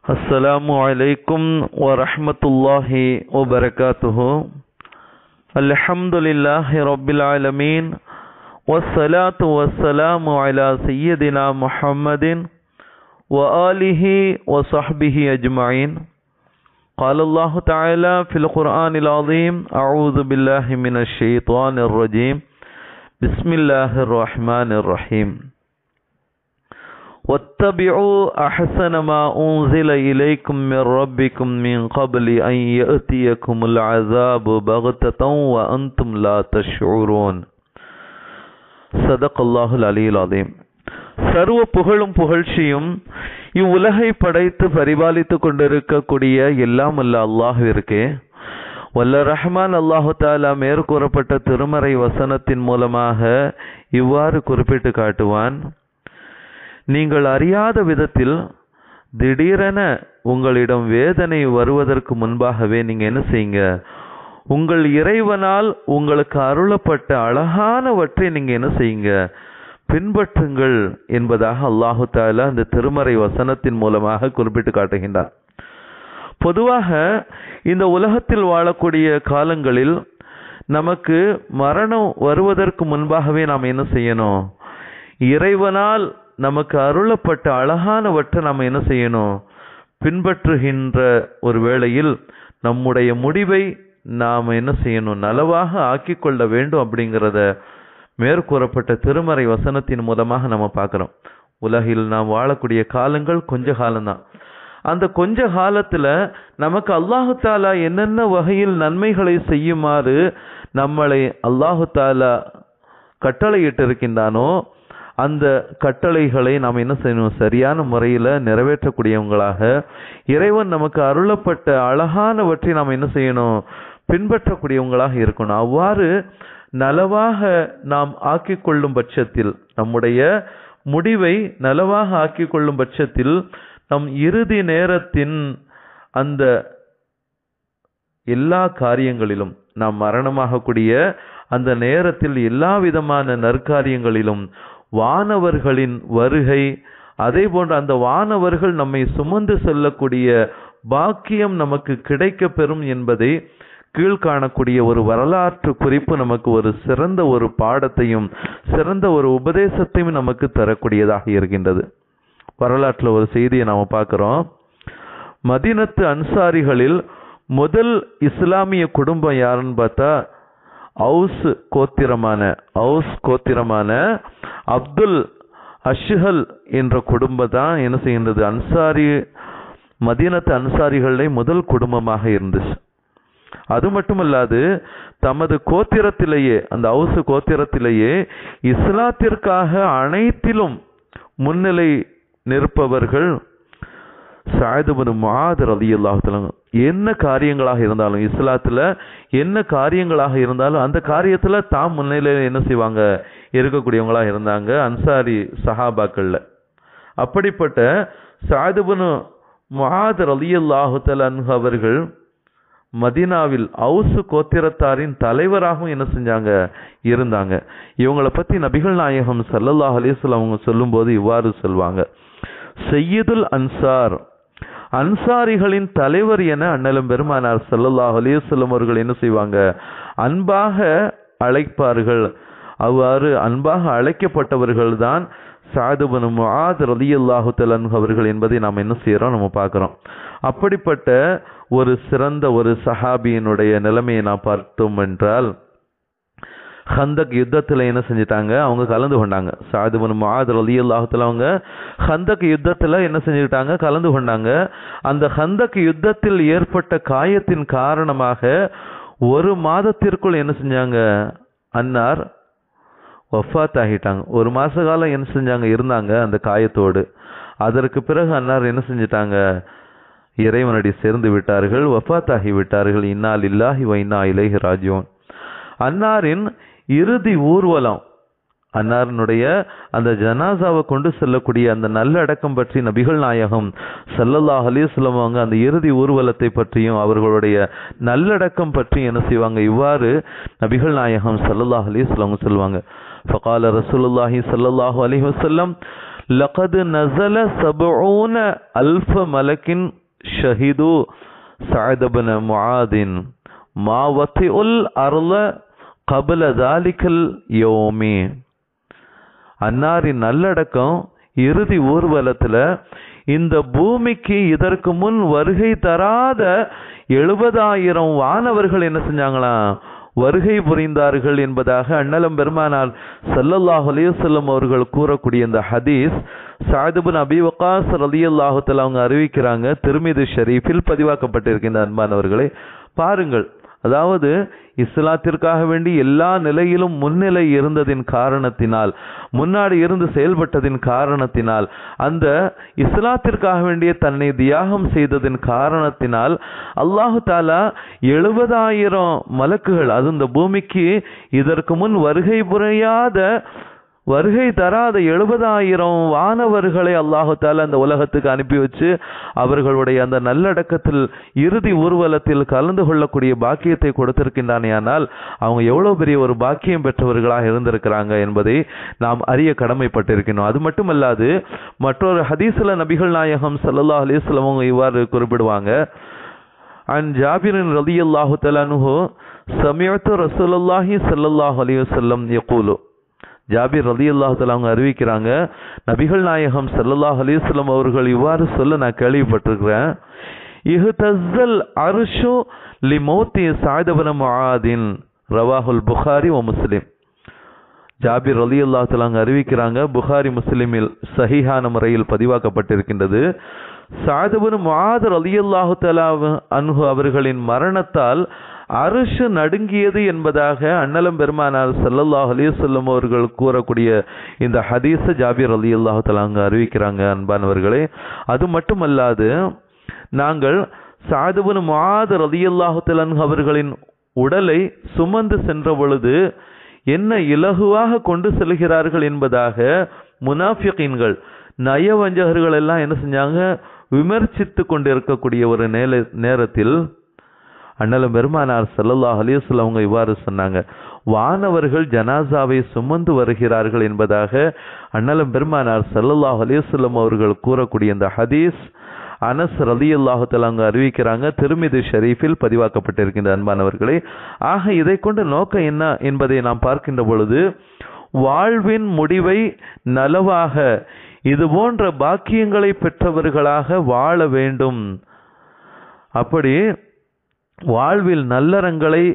السلام عليكم ورحمة الله وبركاته. الحمد لله رب العالمين والصلاة والسلام على سيدنا محمد وآله وصحبه أجمعين. قال الله تعالى في القرآن العظيم: أعوذ بالله من الشيطان الرجيم. بسم الله الرحمن الرحيم. واتبعوا أحسن ما أنزل إليكم من ربكم من قبل أن يأتيكم العذاب بغتة وأنتم لا تشعرون. صدق الله العلي العظيم. சர்வ புகழும் புகழ்ச்சியும் இவ்வுலகை படைத்து பரிபாலித்து கொண்டிருக்கக்கூடிய எல்லாம் அல்ல அல்லாஹ்விற்கே. வல்ல ரஹ்மான் அல்லாஹு தாலா மேற்கூறப்பட்ட திருமறை வசனத்தின் மூலமாக இவ்வாறு குறிப்பிட்டு காட்டுவான்: நீங்கள் அறியாத விதத்தில் திடீரென உங்களிடம் வேதனை வருவதற்கு முன்பாகவே நீங்க என்ன செய்யுங்க, உங்கள் இறைவனால் உங்களுக்கு அருளப்பட்ட அழகானவற்றை நீங்க என்ன செய்யுங்க, பின்பற்றுங்கள் என்பதாக அல்லாஹு தாலா இந்த திருமறை வசனத்தின் மூலமாக குறிப்பிட்டு காட்டுகின்றார். பொதுவாக இந்த உலகத்தில் வாழக்கூடிய காலங்களில் நமக்கு மரணம் வருவதற்கு முன்பாகவே நாம் என்ன செய்யணும், இறைவனால் நமக்கு அருளப்பட்ட அழகானவற்றை நாம் என்ன செய்யணும், பின்பற்றுகின்ற ஒரு வேளையில் நம்முடைய முடிவை நாம் என்ன செய்யணும், நலவாக ஆக்கிக்கொள்ள வேண்டும் அப்படிங்கிறத மேற்கூறப்பட்ட திருமறை வசனத்தின் மூலமாக நம்ம பார்க்குறோம். உலகில் நாம் வாழக்கூடிய காலங்கள் கொஞ்ச காலம்தான். அந்த கொஞ்ச காலத்தில் நமக்கு அல்லாஹு தாலா என்னென்ன வகையில் நன்மைகளை செய்யுமாறு நம்மளை அல்லாஹு தாலா கட்டளையிட்டு இருக்கின்றானோ அந்த கட்டளைகளை நாம் என்ன செய்யணும், சரியான முறையில் நிறைவேற்றக்கூடியவங்களாக, இறைவன் நமக்கு அருளப்பட்ட அழகானவற்றை நாம் என்ன செய்யணும், பின்பற்றக்கூடியவங்களாக இருக்கணும். அவ்வாறு நலவாக நாம் ஆக்கிக்கொள்ளும் பட்சத்தில், நம்முடைய முடிவை நலவாக ஆக்கிக்கொள்ளும் பட்சத்தில், நம் இறுதி நேரத்தின் அந்த எல்லா காரியங்களிலும், நாம் மரணமாகக்கூடிய அந்த நேரத்தில் எல்லா விதமான நற்காரியங்களிலும் வானவர்களின் வருகை, அதே போன்று அந்த வானவர்கள் நம்மை சுமந்து செல்லக்கூடிய பாக்கியம் நமக்கு கிடைக்க பெறும் என்பதை கீழ்காணக்கூடிய ஒரு வரலாற்று குறிப்பு நமக்கு ஒரு சிறந்த ஒரு பாடத்தையும் சிறந்த ஒரு உபதேசத்தையும் நமக்கு தரக்கூடியதாக இருக்கின்றது. வரலாற்றில் ஒரு செய்தியை நாம் பார்க்கிறோம். மதீனத்து அன்சாரிகளில் முதல் இஸ்லாமிய குடும்பம் யாருன்னு பார்த்தா அவுஸ் கோத்திரமான அப்துல் அஷ்ஹல் என்ற குடும்பம் தான் என்ன செய்கின்றது, மதீனத்து அன்சாரிகளே முதல் குடும்பமாக இருந்துச்சு. அது மட்டுமல்லாது தமது கோத்திரத்திலேயே, அந்த அவுஸ் கோத்திரத்திலேயே இஸ்லாத்திற்காக அனைத்திலும் முன்னிலை நிற்பவர்கள் சஅத் இப்னு முஆத் ரலியல்லாஹு தஆலா. என்ன காரியங்களாக இருந்தாலும், இஸ்லாத்துல என்ன காரியங்களாக இருந்தாலும் அந்த காரியத்துல தாம் முன்னிலையில் என்ன செய்வாங்க, இருக்கக்கூடியவங்களாக இருந்தாங்க அன்சாரி சஹாபாக்கள்ல. அப்படிப்பட்ட சஅத் இப்னு முஆத் ரலியல்லாஹு தஆலா அவர்கள் மதீனாவில் அவுஸ் கோத்திரத்தாரின் தலைவராகவும் என்ன செஞ்சாங்க, இருந்தாங்க. இவங்களை பத்தி நபிகள் நாயகம் ஸல்லல்லாஹு அலைஹி வஸல்லம் அவங்க சொல்லும்போது இவ்வாறு சொல்வாங்க: சையதுல் அன்சார், அன்சாரிகளின் தலைவர் என அண்ணலும் பெருமானார் ஸல்லல்லாஹு அலைஹி வஸல்லம் அவர்கள் என்ன செய்வாங்க, அன்பாக அழைப்பார்கள். அவ்வாறு அன்பாக அழைக்கப்பட்டவர்கள் தான் சஅத் இப்னு முஆத் ரலியல்லாஹு தஆலா அவர்கள் என்பதை நாம் என்ன செய்யறோம், நம்ம பார்க்கிறோம். அப்படிப்பட்ட ஒரு சிறந்த ஒரு சஹாபியினுடைய நிலைமையை நான் பார்த்தோம் என்றால், ஹந்தக் யுத்தத்தில் என்ன செஞ்சிட்டாங்க, அவங்க கலந்து கொண்டாங்க. சஅத் இப்னு முஆத் ரலியல்லாஹு தஆலா அவங்க ஹந்தக் யுத்தத்தில் என்ன செஞ்சுக்கிட்டாங்க, கலந்து கொண்டாங்க. அந்த ஹந்தக் யுத்தத்தில் ஏற்பட்ட காயத்தின் காரணமாக ஒரு மாதத்திற்குள் என்ன செஞ்சாங்க, அன்னார் வஃபாத் ஆகிட்டாங்க. ஒரு மாச காலம் என்ன செஞ்சாங்க, இருந்தாங்க அந்த காயத்தோடு. அதற்கு பிறகு அன்னார் என்ன செஞ்சிட்டாங்க, இறைவனடி சேர்ந்து விட்டார்கள், வஃபாத் ஆகி விட்டார்கள். இன்னா லில்லாஹி வ இன்னா இலைஹி ராஜிஊன். அன்னாரின் இறுதி ஊர்வலம், அன்னாரினுடைய அந்த ஜனாசாவை கொண்டு செல்லக்கூடிய அந்த நல்லடக்கம் பற்றி நபிகள் நாயகம் ஸல்லல்லாஹு அலைஹி வஸல்லம் அவங்க அந்த இறுதி ஊர்வலத்தை பற்றியும் அவர்களுடைய நல்லடக்கம் பற்றி என்ன செய்வாங்க, இவ்வாறு நபிகள் நாயகம் ஸல்லல்லாஹு அலைஹி வஸல்லம் சொல்லுவாங்க: ஃபகால ரசூலுல்லாஹி ஸல்லல்லாஹு அலைஹி வஸல்லம் லகது நஸல 70 அல்ஃப மலக்கின் ஷஹிது சஅத் இப்னு முஆதின் மா வத்திஉல் அர்ல கபல தாலிகல் யோமி. அன்னாரின் நல்லடக்கம் இறுதி ஊர்வலத்தில் இந்த பூமிக்கு இதற்கு முன் வருகை தராத 70,000 வானவர்கள் என்ன செஞ்சாங்களாம், வருகை புரிந்தார்கள் என்பதாக அண்ணலம் பெருமானார் ஸல்லல்லாஹு அலைஹி வஸல்லம் அவர்கள் கூறக்கூடிய இந்த ஹதீஸ் சஅத் இப்னு அபீ வக்காஸ் ரலியல்லாஹு தஆலா அவங்க அறிவிக்கிறாங்க. திர்மிதி ஷரீஃபில் பதிவாக்கப்பட்டிருக்கின்ற அன்பானவர்களை பாருங்கள். அதாவது இஸ்லாத்திற்காக வேண்டி எல்லா நிலையிலும் முன்னிலை இருந்ததின் காரணத்தினால், முன்னாடி இருந்து செயல்பட்டதின் காரணத்தினால், அந்த இஸ்லாத்திற்காக வேண்டிய தன்னை தியாகம் செய்ததின் காரணத்தினால் அல்லாஹு தாலா 70,000 மலக்குகள், அது இந்த பூமிக்கு இதற்கு முன் வருகை தராத 70,000 வானவர்களை அல்லாஹு தாலா அந்த உலகத்துக்கு அனுப்பி வச்சு அவர்களுடைய அந்த நல்லடக்கத்தில் இறுதி ஊர்வலத்தில் கலந்து கொள்ளக்கூடிய பாக்கியத்தை கொடுத்திருக்கின்றானே. ஆனால் அவங்க எவ்வளவு பெரிய ஒரு பாக்கியம் பெற்றவர்களாக இருந்திருக்கிறாங்க என்பதை நாம் அறிய கடமைப்பட்டிருக்கணும். அது மட்டுமல்லாது மற்றொரு ஹதீஸ்ல நபிகள் நாயகம் ஸல்லல்லாஹு அலைஹி வஸல்லம் அவங்க இவ்வாறு குறிப்பிடுவாங்க. அன் ஜாபிரின் ரலியல்லாஹு தஆலா அன்ஹு சமிஅத்து ரசூலுல்லாஹி ஸல்லல்லாஹு அலைஹி வஸல்லம் யகூலு. ஜாபிர் ரலியல்லாஹு தஆலா அவங்க அறிவிக்கிறாங்க, நபிகள் நாயகம் ஸல்லல்லாஹு அலைஹி வஸல்லம் அவர்கள் இவ்வாறு சொல்ல நான் கேள்விப்பட்டிருக்கிறேன். இஹ்தஸல் அர்ஷு லிமௌத்தி சஅத் இப்னு முஆதின் ரவாஹுல் புகாரி வ முஸ்லிம். ஜாபிர் ரலியல்லாஹு தஆலா அவங்க அறிவிக்கிறாங்க, புகாரி முஸ்லிமில் சஹீஹான முறையில் பதிவாக்கப்பட்டிருக்கின்றது. சஅத் இப்னு முஆத் ரலியல்லாஹு தஆலா அன்ஹு அவர்களின் மரணத்தால் அரிஷ் நடுங்கியது என்பதாக அண்ணலம் பெருமானார் ஸல்லல்லாஹு அலைஹி வஸல்லம் அவர்கள் கூறக்கூடிய இந்த ஹதீஸ ஜாபிர் ரலியல்லாஹு தஆலா அறிவிக்கிறாங்க. அன்பானவர்களே, அது மட்டுமல்லாது நாங்கள் சஅத் இப்னு முஆத் ரலியல்லாஹு தஆலா அவர்களின் உடலை சுமந்து சென்ற பொழுது என்ன இலகுவாக கொண்டு செல்கிறார்கள் என்பதாக முனாஃபிகீன்கள், நயவஞ்சகர்கள் எல்லாம் என்ன செஞ்சாங்க, விமர்சித்து கொண்டிருக்கக்கூடிய ஒரு நேரத்தில் அண்ணலம் பெருமானார் ஸல்லல்லாஹு அலைஹி வஸல்லம் அவங்க இவ்வாறு சொன்னாங்க, வானவர்கள் ஜனாசாவை சுமந்து வருகிறார்கள் என்பதாக அண்ணலம் பெருமானார் ஸல்லல்லாஹு அலைஹி வஸல்லம் அவர்கள் கூறக்கூடிய இந்த ஹதீஸ் அனஸ் ரலியல்லாஹு தஆலா அறிவிக்கிறாங்க. திர்மிதி ஷரீஃபில் பதிவாக்கப்பட்டிருக்கின்ற அன்பானவர்களே, ஆக இதை கொண்டு நோக்கம் என்ன என்பதை நாம் பார்க்கின்ற பொழுது, வாழ்வின் முடிவை நலவாக இது போன்ற பாக்கியங்களை பெற்றவர்களாக வாழ வேண்டும். அப்படி வாழ்வில் நல்லறங்களை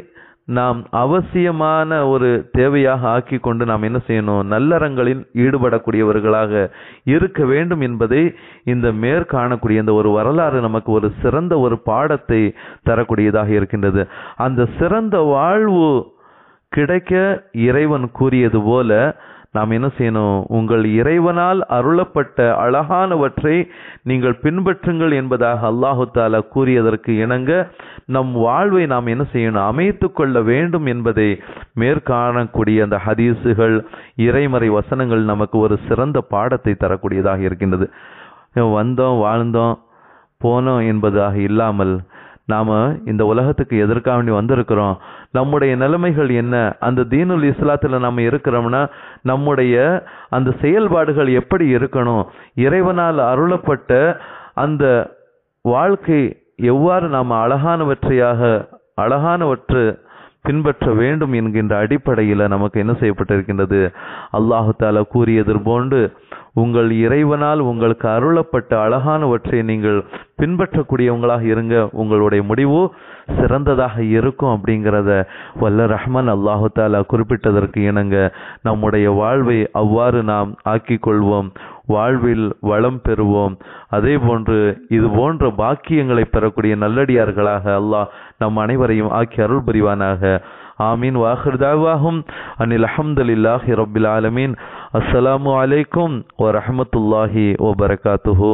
நாம் அவசியமான ஒரு தேவையாக ஆக்கி கொண்டு நாம் என்ன செய்யணும், நல்லறங்களில் ஈடுபடக்கூடியவர்களாக இருக்க வேண்டும் என்பதை இந்த மேற்காணக்கூடிய இந்த ஒரு வரலாறு நமக்கு ஒரு சிறந்த ஒரு பாடத்தை தரக்கூடியதாக இருக்கின்றது. அந்த சிறந்த வாழ்வு கிடைக்க இறைவன் கூறியது போல நாம் என்ன செய்யணும், உங்கள் இறைவனால் அருளப்பட்ட அழகானவற்றை நீங்கள் பின்பற்றுங்கள் என்பதாக அல்லாஹு தாலா கூறியதற்கு இணங்க நம் வாழ்வை நாம் என்ன செய்யணும், அமைத்து கொள்ள வேண்டும் என்பதை மேற்காணக்கூடிய அந்த ஹதீஸுகள், இறைமறை வசனங்கள் நமக்கு ஒரு சிறந்த பாடத்தை தரக்கூடியதாக இருக்கின்றது. வந்தோம், வாழ்ந்தோம், போனோம் என்பதாக இல்லாமல் நாம் இந்த உலகத்துக்கு எதற்காக வேண்டி வந்திருக்கிறோம், நம்முடைய நிலைமைகள் என்ன, அந்த தீனுல் இஸ்லாத்தில் நம்ம இருக்கிறோம்னா நம்முடைய அந்த செயல்பாடுகள் எப்படி இருக்கணும், இறைவனால் அருளப்பட்ட அந்த வாழ்க்கை எவ்வாறு நாம் அழகானவற்று பின்பற்ற வேண்டும் என்கின்ற அடிப்படையில் நமக்கு என்ன செய்யப்பட்டிருக்கின்றது, அல்லாஹு தாலா கூறியது போன்று உங்கள் இறைவனால் உங்களுக்கு அருளப்பட்ட அழகானவற்றை நீங்கள் பின்பற்றக்கூடியவங்களாக இருங்க, உங்களுடைய முடிவு சிறந்ததாக இருக்கும் அப்படிங்கிறத வல்ல ரஹ்மான் அல்லாஹு தாலா குறிப்பிட்டதற்கு இணங்க நம்முடைய வாழ்வை அவ்வாறு நாம் ஆக்கிக் கொள்வோம், வாழ்வில் வளம் பெறுவோம். அதே போன்று இது போன்ற பாக்கியங்களை பெறக்கூடிய நல்லடியார்களாக அல்லாஹ் நம் அனைவரையும் ஆக்கி அருள் புரிவானாக. ஆமீன். வாஹிர் தாவாஹும் அனில் அல்ஹம்துலில்லாஹி ரப்பில் ஆலமீன். அஸ்ஸலாமு அலைக்கும் வ ரஹ்மத்துல்லாஹி வ பரகாத்துஹு.